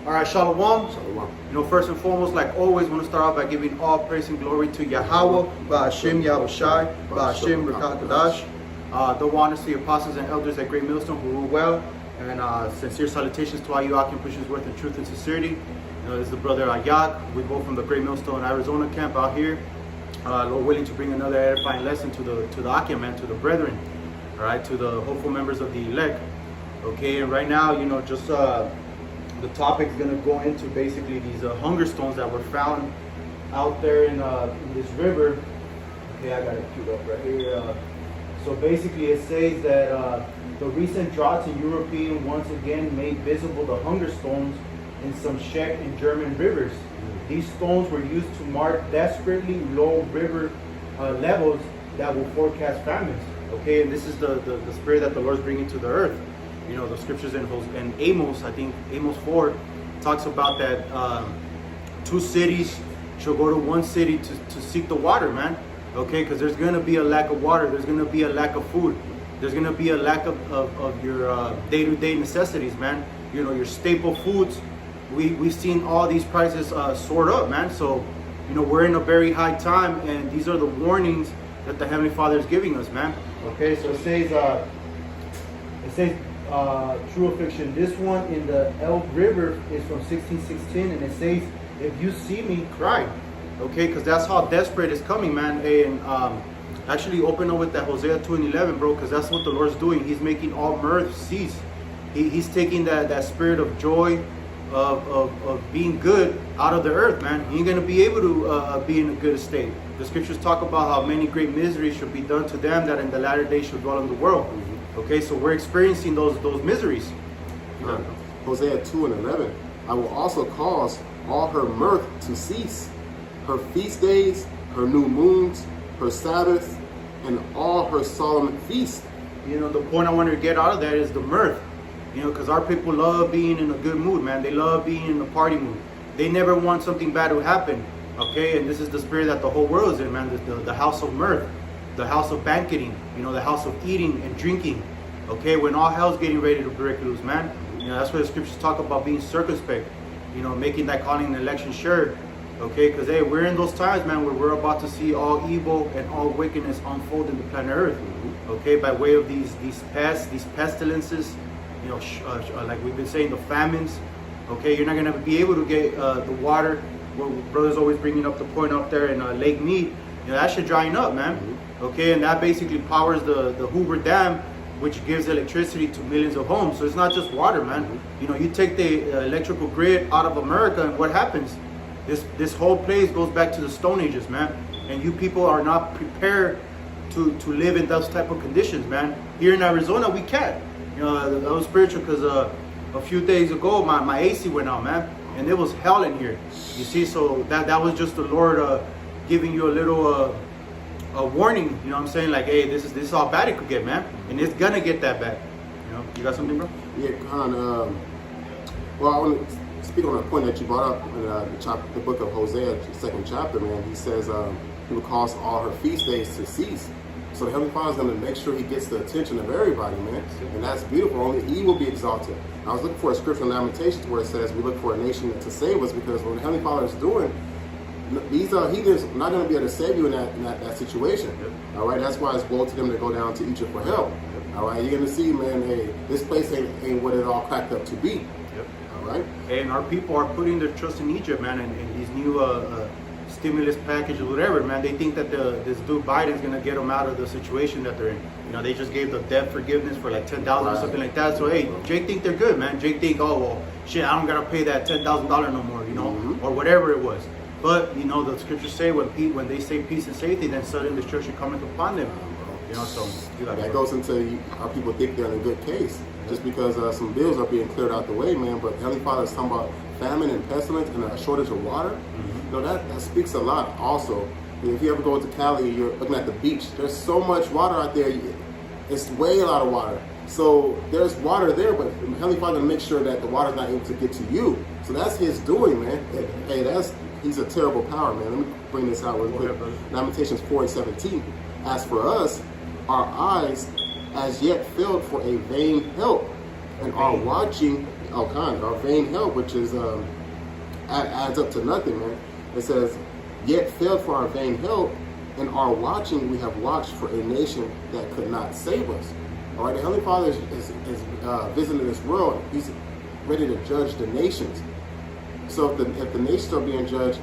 All right, Shalom. Shalom. You know, first and foremost, like always, want to start off by giving all praise and glory to Yahweh, Ba'ashem Yahushai, Ba'ashem Rekah Kadash. The honors to the apostles and elders at Great Millstone who rule well, and sincere salutations to all you Pushers worth in truth and sincerity. You know, this is the brother Ayak. We both from the Great Millstone, Arizona camp out here. Lord willing to bring another edifying lesson to the Akim, man, to the brethren, all right, to the hopeful members of the elect. Okay, and right now, you know, just the topic is going to go into basically these hunger stones that were found out there in this river. Okay, I got it queued up right here. So basically it says that the recent droughts in European once again made visible the hunger stones in some Czech and German rivers. These stones were used to mark desperately low river levels that will forecast famines. Okay, and this is the spirit that the Lord's bringing to the earth. You know, the scriptures in Amos, I think Amos 4 talks about that two cities shall go to one city to seek the water, man. Okay, because there's going to be a lack of water. There's going to be a lack of food. There's going to be a lack of your day-to-day necessities, man. You know, your staple foods. We've seen all these prices soar up, man. So, you know, we're in a very high time, and these are the warnings that the Heavenly Father is giving us, man. Okay, so it says true or fiction. This one in the Elk River is from 1616, and it says, "If you see me, cry." Okay, because that's how desperate it's coming, man. And actually, open up with that Hosea 2:11, bro, because that's what the Lord's doing. He's making all mirth cease. He's taking that spirit of joy, of being good out of the earth, man. You ain't gonna be able to be in a good state. The scriptures talk about how many great miseries should be done to them that in the latter days should dwell in the world. Okay, so we're experiencing those miseries. Hosea 2:11. I will also cause all her mirth to cease, her feast days, her new moons, her Sabbaths, and all her solemn feasts. You know, the point I want to get out of that is the mirth. You know, because our people love being in a good mood, man. They love being in a party mood. They never want something bad to happen. Okay, and this is the spirit that the whole world is in, man. The house of mirth, the house of banqueting, you know, the house of eating and drinking. Okay, when all hell's getting ready to break loose, man. You know, that's why the scriptures talk about being circumspect, you know, making that calling and election sure. Okay, because hey, we're in those times, man, where we're about to see all evil and all wickedness unfold in the planet Earth. Okay, by way of these pests, these pestilences, you know, like we've been saying, the famines. Okay, you're not gonna be able to get the water. Well, brother's always bringing up the point up there in Lake Mead. You know, that shit drying up, man. Okay, and that basically powers the Hoover Dam, which gives electricity to millions of homes. So it's not just water, man. You know, you take the electrical grid out of America, and what happens? This whole place goes back to the Stone Ages, man. And you people are not prepared to live in those type of conditions, man. Here in Arizona, we can't. You know, that was spiritual because a few days ago, my AC went out, man, and it was hell in here. You see, so that was just the Lord giving you a little a warning. You know what I'm saying? Like, hey, this is how bad it could get, man, and it's gonna get that bad. You know, you got something, bro? Yeah, kind of. Well, I want to speak on a point that you brought up in the book of Hosea, the 2nd chapter, man. He says he will cause all her feast days to cease. So the Heavenly Father is going to make sure he gets the attention of everybody, man. And that's beautiful. Only he will be exalted. I was looking for a scripture in Lamentations where it says we look for a nation to save us, because what the Heavenly Father is doing, these heathens are not going to be able to save you in that situation. All right, that's why it's woe to them to go down to Egypt for help. All right, you're going to see, man, hey, this place ain't what it all cracked up to be. All right. And our people are putting their trust in Egypt, man, and these new stimulus packages, whatever, man. They think that this dude Biden's gonna get them out of the situation that they're in. You know, they just gave the debt forgiveness for like $10,000 or something like that. So hey, Jake think they're good, man. Jake think, oh well, shit, I don't gotta pay that $10,000 no more, you know, or whatever it was. But you know, the scriptures say when they say peace and safety, then sudden destruction cometh upon them. You know, so that goes into our people think they're in a good case just because some bills are being cleared out the way, man. But Heavenly Father is talking about famine and pestilence and a shortage of water. You know, that speaks a lot also. If you ever go to Cali, you're looking at the beach, there's so much water out there. It's way a lot of water. So there's water there, but Heavenly Father makes sure that the water's not able to get to you. So that's his doing, man. Hey, he's a terrible power, man. Let me bring this out real quick. Lamentations 4:17. As for us, our eyes as yet filled for a vain help, and our watching all kinds. Our vain help, which is adds up to nothing, man. It says, yet failed for our vain help, and our watching we have watched for a nation that could not save us. All right, the Heavenly Father is visiting this world. He's ready to judge the nations. So if the nations are being judged,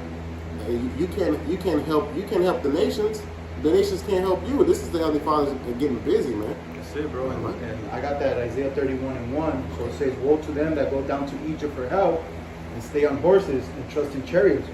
you can't help the nations. The nations can't help you. This is the Heavenly Father getting busy, man. That's it, bro. And I got that Isaiah 31:1. So it says, woe to them that go down to Egypt for help and stay on horses and trust in chariots,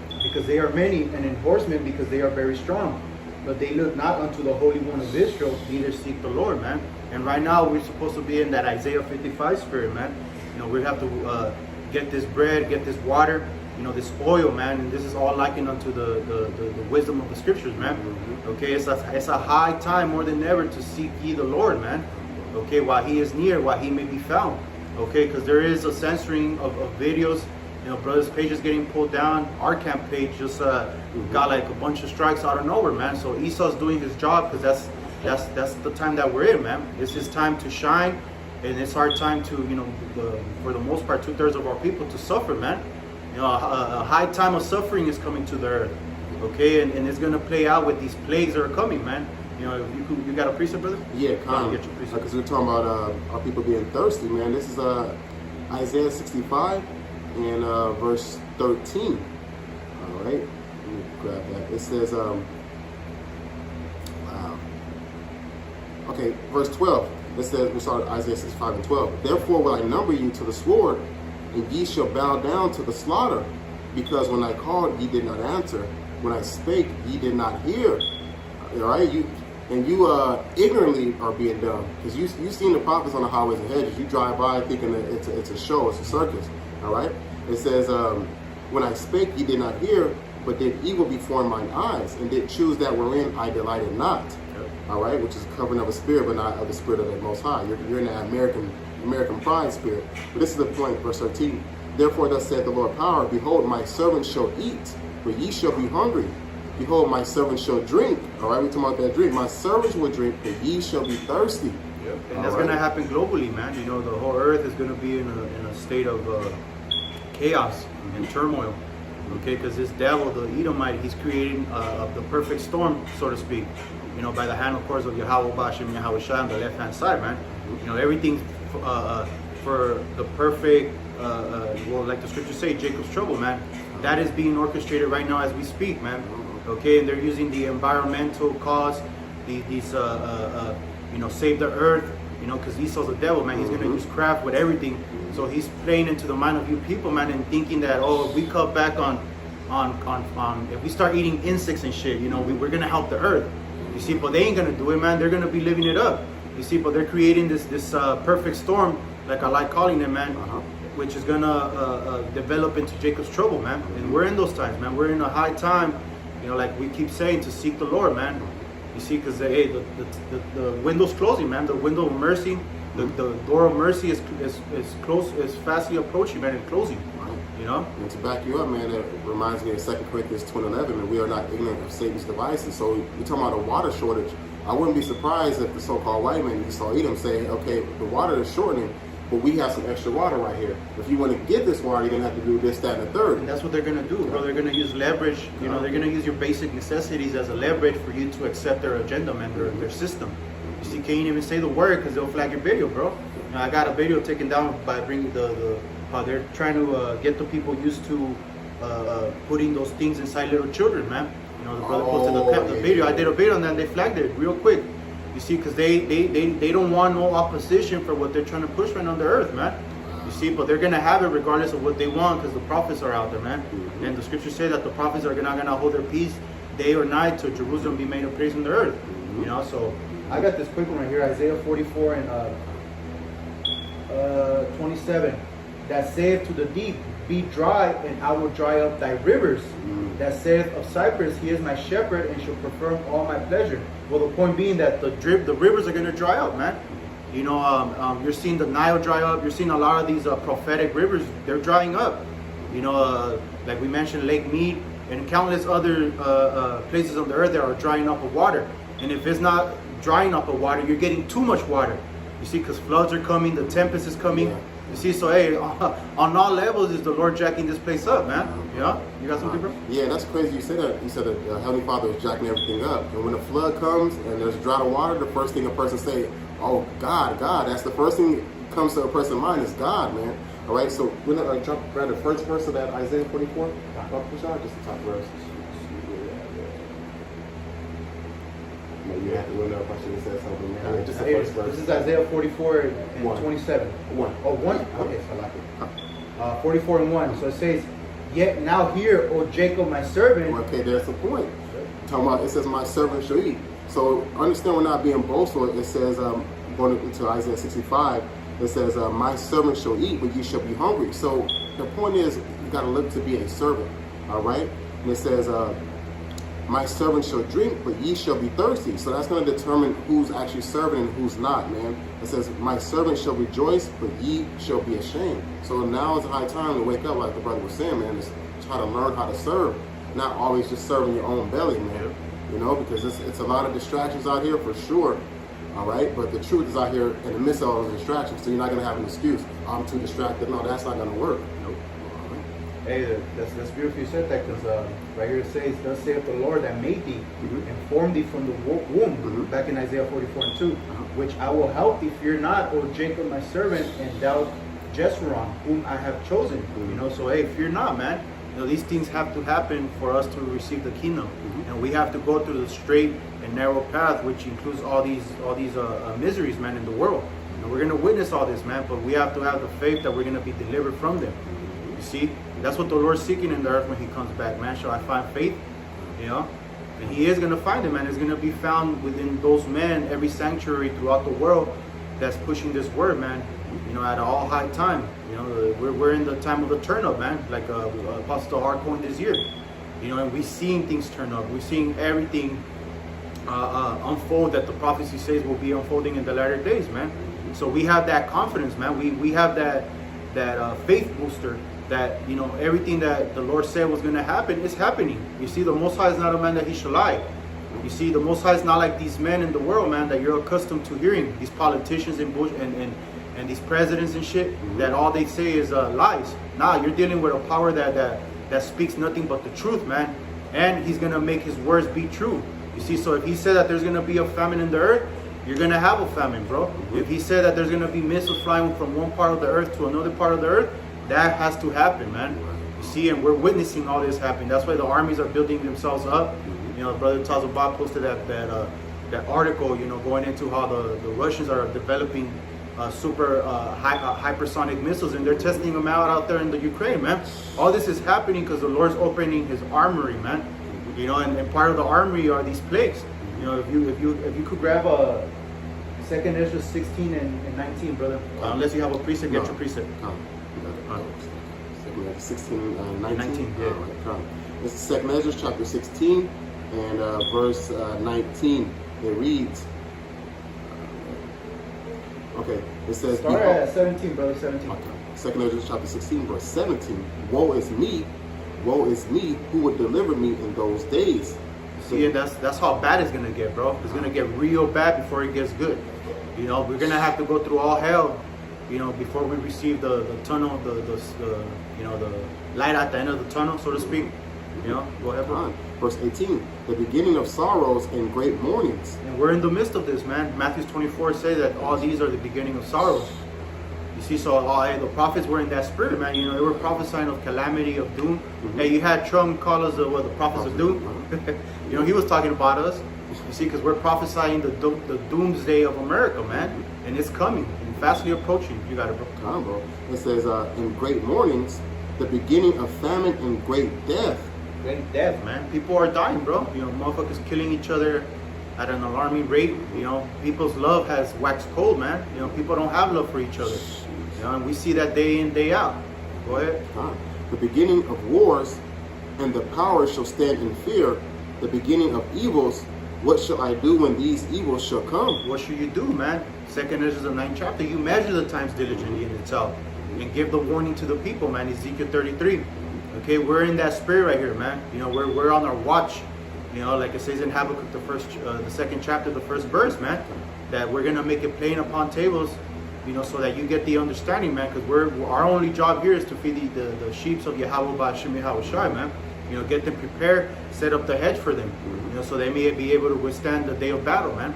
because they are many, and in horsemen, because they are very strong. But they look not unto the Holy One of Israel, neither seek the Lord, man. And right now we're supposed to be in that Isaiah 55 spirit, man. You know, we have to get this bread, get this water, you know, this oil, man. And this is all likened unto the wisdom of the scriptures, man. Okay, it's a high time more than ever to seek ye the Lord, man. Okay, while he is near, while he may be found. Okay, because there is a censoring of videos. You know, brothers' pages getting pulled down. Our camp page just got like a bunch of strikes out of nowhere, man. So Esau's doing his job, because that's the time that we're in, man. It's his time to shine, and it's our time to, you know, for the most part, 2/3 of our people to suffer, man. You know, a high time of suffering is coming to the earth. Okay, and it's gonna play out with these plagues that are coming, man. You know, you got a precept, brother? Yeah, kind of. Get your precept. Because we're talking about our people being thirsty, man. This is Isaiah 65 and verse 13. All right, let me grab that. It says, okay, verse 12. It says, we start Isaiah 65 and 12. Therefore will I number you to the sword, and ye shall bow down to the slaughter, because when I called, ye did not answer. When I spake, ye did not hear. All right, you ignorantly are being dumb, because you seen the prophets on the highways and hedges. You drive by thinking that it's a show, it's a circus. All right, it says, when I spake, ye did not hear, but did evil before mine eyes, and did choose that wherein I delighted not. All right, which is covering of a spirit, but not of the spirit of the Most High. You're in that American pride spirit. But this is the point, verse 13. Therefore thus saith the Lord power, behold, my servants shall eat, but ye shall be hungry. Behold, my servants shall drink. All right, we're talking about that drink. My servants will drink, but ye shall be thirsty. Yep. And that's going to happen globally, man. You know, the whole earth is going to be in a state of chaos and turmoil. Okay, because this devil, the Edomite, he's creating the perfect storm, so to speak. You know, by the hand, of course, of Yahweh Bashem, Yahweh Shai on the left-hand side, man. You know, everything for the perfect, well, like the scriptures say, Jacob's trouble, man. That is being orchestrated right now as we speak, man. Okay, and they're using the environmental cause, these you know, save the earth, you know, because Esau's the devil, man. He's going to use craft with everything. So he's playing into the mind of you people, man, and thinking that, oh, if we cut back on if we start eating insects and shit, you know, we're going to help the earth. You see, but they ain't going to do it, man. They're going to be living it up. You see, but they're creating this perfect storm, like I like calling it, man, which is going to develop into Jacob's trouble, man. And we're in those times, man. We're in a high time, you know, like we keep saying, to seek the Lord, man. You see, because hey, the window's closing, man. The window of mercy, the door of mercy is close, is fastly approaching, man, and closing. You know? And to back you up, man, it reminds me of 2 Corinthians 2:11, and we are not ignorant of Satan's devices. So you're talking about a water shortage. I wouldn't be surprised if the so-called white man, you saw Edom, say, okay, the water is shortening, but we have some extra water right here. If you want to get this water, you're going to have to do this, that, and the third. And that's what they're going to do, bro. They're going to use leverage. You know, they're going to use your basic necessities as a leverage for you to accept their agenda, man, their system. You see, can't even say the word because they'll flag your video, bro. You know, I got a video taken down by bringing how they're trying to get the people used to putting those things inside little children, man. You know, the brother posted the video. I did a video on that, and they flagged it real quick. You see, because they don't want no opposition for what they're trying to push right on the earth, man. You see, but they're going to have it regardless of what they want, because the prophets are out there, man. And the scriptures say that the prophets are not going to hold their peace day or night till Jerusalem be made a praise on the earth. You know, so I got this quick one right here, Isaiah 44 and 27. That saith to the deep, be dry, and I will dry up thy rivers. That saith of Cyprus, he is my shepherd, and shall perform all my pleasure. Well, the point being that the rivers are going to dry up, man. You know, you're seeing the Nile dry up. You're seeing a lot of these prophetic rivers. They're drying up. You know, like we mentioned, Lake Mead and countless other places on the earth that are drying up of water. And if it's not drying up of water, you're getting too much water. You see, because floods are coming, the tempest is coming. You see, so hey, on all levels is the Lord jacking this place up, man. Yeah, you got something, bro? Yeah, that's crazy. You said that. You said that Heavenly Father is jacking everything up, and when the flood comes and there's drought of water, the first thing a person say, "Oh God, God." That's the first thing that comes to a person's mind is God, man. All right. So we're gonna grab the first verse of that Isaiah 44. Push out just the top verse. No, you have to win up. I should have said something. Man. Just the first verse. This is Isaiah 44 and 27. 1. Oh, 1? Okay, so I like it. 44 and 1. So it says, "Yet now hear, O Jacob, my servant." Okay, there's the point. Talking about, it says, "My servant shall eat." So understand we're not being boastful. It says, going into Isaiah 65, it says, "My servant shall eat, but ye shall be hungry." So the point is, you got to look to be a servant. All right? And it says, "My servant shall drink, but ye shall be thirsty." So that's going to determine who's actually serving and who's not, man. It says, "My servant shall rejoice, but ye shall be ashamed." So now is the high time to wake up, like the brother was saying, man. Just try to learn how to serve, not always just serving your own belly, man. You know, because it's a lot of distractions out here for sure. All right, but the truth is out here in the midst of all those distractions. So you're not going to have an excuse. "I'm too distracted." No, that's not going to work. Nope. Hey, that's beautiful you said that, because right here it says, "Thus saith the Lord that made thee, and formed thee from the womb," back in Isaiah 44 and 2, "which I will help thee, fear not, O Jacob my servant, and thou Jeshurun, whom I have chosen." You know, so hey, fear not, man. You know, these things have to happen for us to receive the kingdom, and we have to go through the straight and narrow path, which includes all these miseries, man, in the world. And we're gonna witness all this, man, but we have to have the faith that we're gonna be delivered from them. You see, that's what the Lord's seeking in the earth when He comes back, man. Shall I find faith? You know, and He is gonna find it, man. It's gonna be found within those men, every sanctuary throughout the world that's pushing this word, man. You know, at all high time. You know, we're in the time of the turn up, man. Like Apostle Hart coined this year. You know, and we're seeing things turn up. We're seeing everything unfold that the prophecy says will be unfolding in the latter days, man. So we have that confidence, man. We have that faith booster that, you know, everything that the Lord said was going to happen is happening. You see, the Most High is not a man that He should lie. You see, the Most High is not like these men in the world, man, that you're accustomed to hearing. These politicians and these presidents and shit, that all they say is lies. Nah, you're dealing with a power that speaks nothing but the truth, man. And He's going to make His words be true. You see, so if He said that there's going to be a famine in the earth, you're going to have a famine, bro. If He said that there's going to be missiles flying from one part of the earth to another part of the earth, that has to happen, man. You see, and we're witnessing all this happen. That's why the armies are building themselves up. You know, Brother Tazabah posted that article, you know, going into how the Russians are developing super hypersonic missiles, and they're testing them out there in the Ukraine, man. All this is happening because the Lord's opening His armory, man. You know, and part of the armory are these plagues. You know, if you could grab a 2nd Ezra 16 and 19, brother. Unless you have a precept, get your precept. 16, 19. Yeah. This is 2nd Ezra chapter 16 and verse 19. It reads. Okay, it says. Start at 17, brother. 17. Okay. 2nd Ezra chapter 16, verse 17. Woe is me, who would deliver me in those days? See, and that's how bad it's gonna get, bro. It's gonna get real bad before it gets good. You know, we're gonna have to go through all hell, you know, before we receive the tunnel, the you know, the light at the end of the tunnel, so to speak. You know, go ahead, bro. Verse 18, the beginning of sorrows and great mournings. And we're in the midst of this, man. Matthew 24 says that all these are the beginning of sorrows. You see, so the prophets were in that spirit, man. You know, they were prophesying of calamity, of doom. Hey, you had Trump call us the prophets of doom. You know, he was talking about us. You see, because we're prophesying the doomsday of America, man. And it's coming and fastly approaching. You got it, bro. Bro. It says, in great mournings, the beginning of famine and great death. Great death, man. People are dying, bro. You know, motherfuckers killing each other at an alarming rate. You know, people's love has waxed cold, man. You know, people don't have love for each other. You know, and we see that day in, day out. Go ahead. The beginning of wars, and the powers shall stand in fear. The beginning of evils, what shall I do when these evils shall come? What should you do, man? 2nd Ezra, the 9th chapter. You measure the times diligently in itself and give the warning to the people, man. Ezekiel 33. Okay, we're in that spirit right here, man. You know, we're on our watch. You know, like it says in Habakkuk, the 2nd chapter, the 1st verse, man, that we're gonna make it plain upon tables, you know, so that you get the understanding, man, because our only job here is to feed the sheep of Yahweh Ba'Shem Yahweh Shai, man. You know, get them prepared, set up the hedge for them, you know, so they may be able to withstand the day of battle, man.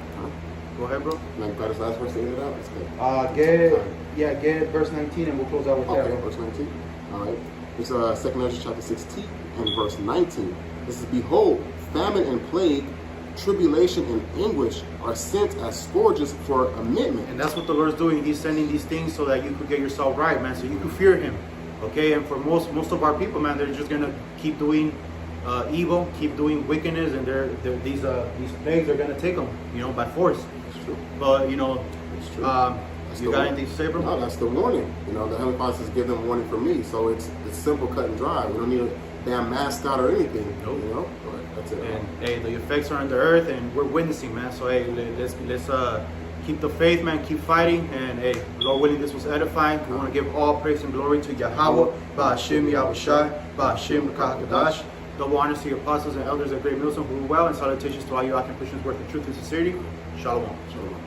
Go ahead, bro. Now, got his last verse to end it out? That's good. Get verse 19 and we'll close out with Okay, that. verse 19. All right. It's 2 Ezra chapter 16 and verse 19. This is, behold, famine and plague, tribulation and anguish are sent as scourges for amendment. And that's what the Lord's doing. He's sending these things so that you could get yourself right, man, so you can fear Him. Okay, and for most of our people, man, they're just gonna keep doing evil, keep doing wickedness, and these plagues are gonna take them, you know, by force. That's true. But you know, That's true. you got anything to say, bro? No, that's the warning. You know, the Heavenly Father says, give them warning from me. So it's simple, cut and dry. We don't need a damn mascot or anything. Nope. You know, but that's it. And hey, the effects are on the earth, and we're witnessing, man. So hey, let's keep the faith, man. Keep fighting, and hey, Lord willing, this was edifying. We want to give all praise and glory to Yahweh, Ba'Shem Yahweh Shai, Ba'Shem Kadash. Double honors to your apostles and elders at Great Millstone who rule well, and salutations to all you Akim Christians worth in truth and sincerity. Shalom. Shalom.